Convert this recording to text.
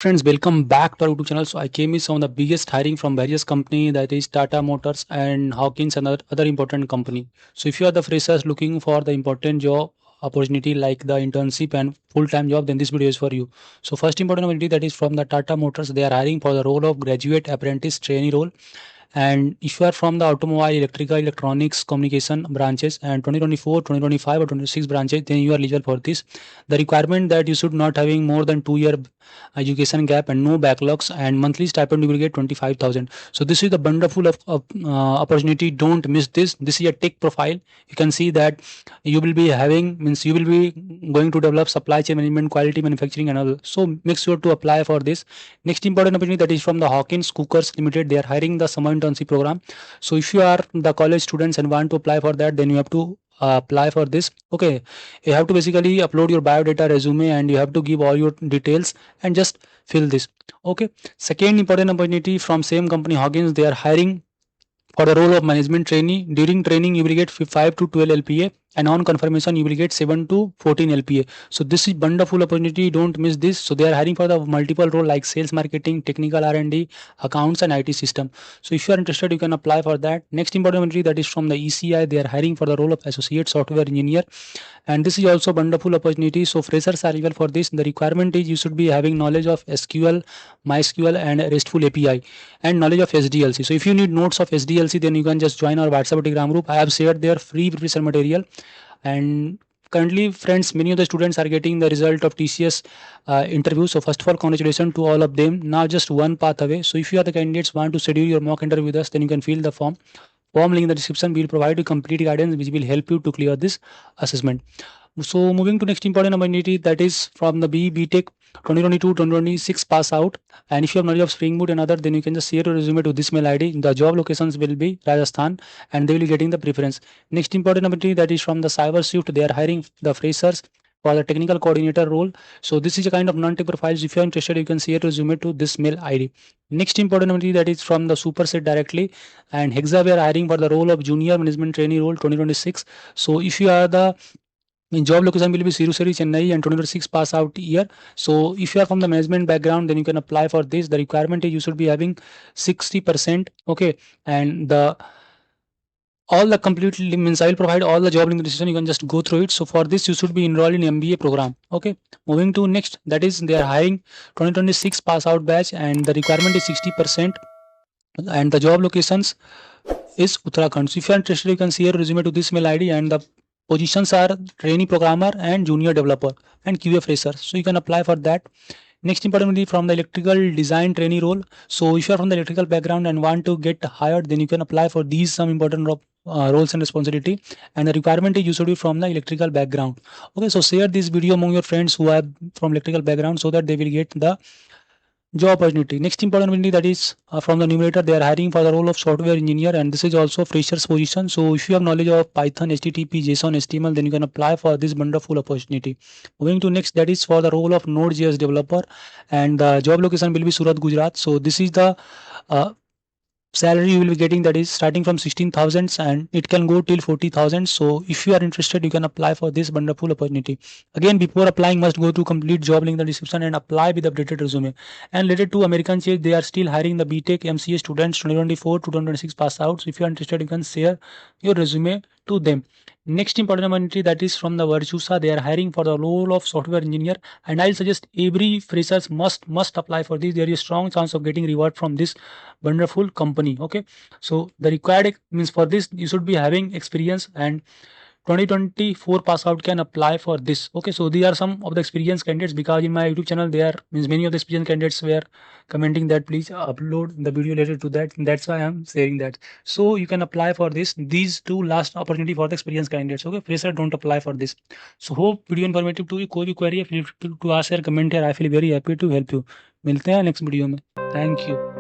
Friends, welcome back to our YouTube channel. So I came with some of the biggest hiring from various company, that is Tata Motors and Hawkins and other important company. So if you are the freshers looking for the important job opportunity like the internship and full-time job, then this video is for you. So first important opportunity, that is from the Tata Motors. They are hiring for the role of graduate apprentice trainee role. And if you are from the automobile, electrical, electronics, communication branches and 2024, 2025 or 26 branches, then you are eligible for this. The requirement that you should not having more than 2 year education gap and no backlogs, and monthly stipend you will get 25,000. So this is the wonderful opportunity. Don't miss this. This is a tech profile. You can see that you will be having, means you will be going to develop supply chain management, quality manufacturing and all. So make sure to apply for this. Next important opportunity, that is from the Hawkins Cookers Limited. They are hiring the summer internship program. So if you are the college students and want to apply for that, then you have to apply for this. Okay, you have to basically upload your biodata, resume, and you have to give all your details and just fill this. Okay, second important opportunity from same company Hawkins. They are hiring for the role of management trainee. During training you will get 5 to 12 LPA, and on confirmation you will get 7 to 14 LPA. So this is wonderful opportunity. Don't miss this. So they are hiring for the multiple role like sales, marketing, technical R&D, accounts and IT system. So if you are interested, you can apply for that. Next important opportunity, that is from the ECI. They are hiring for the role of associate software engineer, and this is also wonderful opportunity. So freshers are eligible for this. The requirement is you should be having knowledge of SQL, MySQL and RESTful API, and knowledge of SDLC. So if you need notes of SDLC, then you can just join our WhatsApp Telegram group. I have shared their free preparation material. And currently, friends, many of the students are getting the result of TCS interview. So first of all, congratulations to all of them. Now just one path away. So if you are the candidates want to schedule your mock interview with us, then you can fill the form link in the description. We will provide you complete guidance which will help you to clear this assessment. So moving to next important opportunity, that is from the BTech 2022-2026 pass out. And if you have knowledge of Spring Boot and other, then you can just share your resume to this mail ID. The job locations will be Rajasthan, and they will be getting the preference. Next important opportunity, that is from the cyberswift. They are hiring the freshers for the technical coordinator role. So this is a kind of non-tech profiles. If you are interested, you can share your resume to this mail ID. Next important opportunity, that is from the Superset directly, and Hexaware hiring for the role of junior management trainee role 2026. So if you are the job location will be Sirusari, Chennai, and 2026 pass out year. So if you are from the management background, then you can apply for this. The requirement is you should be having 60%. Okay, and the all the completely means I will provide all the job link decision. You can just go through it. So for this, you should be enrolled in MBA program. Okay, moving to next, that is they are hiring 2026 pass out batch, and the requirement is 60%, and the job locations is Uttarakhand. So if you are interested, you can share resume to this mail ID, and the positions are trainee programmer and junior developer and QA fresher. So you can apply for that. Next importantly, from the electrical design trainee role. So if you are from the electrical background and want to get hired, then you can apply for these some important roles and responsibility. And the requirement is you should be from the electrical background. Okay, so share this video among your friends who are from electrical background so that they will get the job opportunity. Next important opportunity, that is from the numerator. They are hiring for the role of software engineer, and this is also freshers position. So if you have knowledge of Python, HTTP, JSON, HTML, then you can apply for this wonderful opportunity. Moving to next, that is for the role of nodejs developer, and the job location will be Surat, Gujarat. So this is the uh, salary you will be getting, that is starting from 16,000 and it can go till 40,000. So if you are interested, you can apply for this wonderful opportunity. Again, before applying, must go to complete job link in the description and apply with updated resume. And related to American Chase, they are still hiring the BTech MCA students 2024 to 2026 pass out. So if you are interested, you can share your resume to them. Next important opportunity, that is from the Virtusa. They are hiring for the role of software engineer, and I'll suggest every freshers must apply for this. There is a strong chance of getting reward from this wonderful company. Okay, so the required means for this you should be having experience, and 2024 pass out can apply for this. Okay, so these are some of the experienced candidates, because in my YouTube channel there means many of the experienced candidates were commenting that please upload the video related to that. That's why I'm sharing that. So you can apply for this. These two last opportunity for the experienced candidates. Okay, fresher don't apply for this. So hope video informative to you. कोई भी query है, feel free to ask or comment here. I feel very happy to help you. मिलते हैं next video में. Thank you.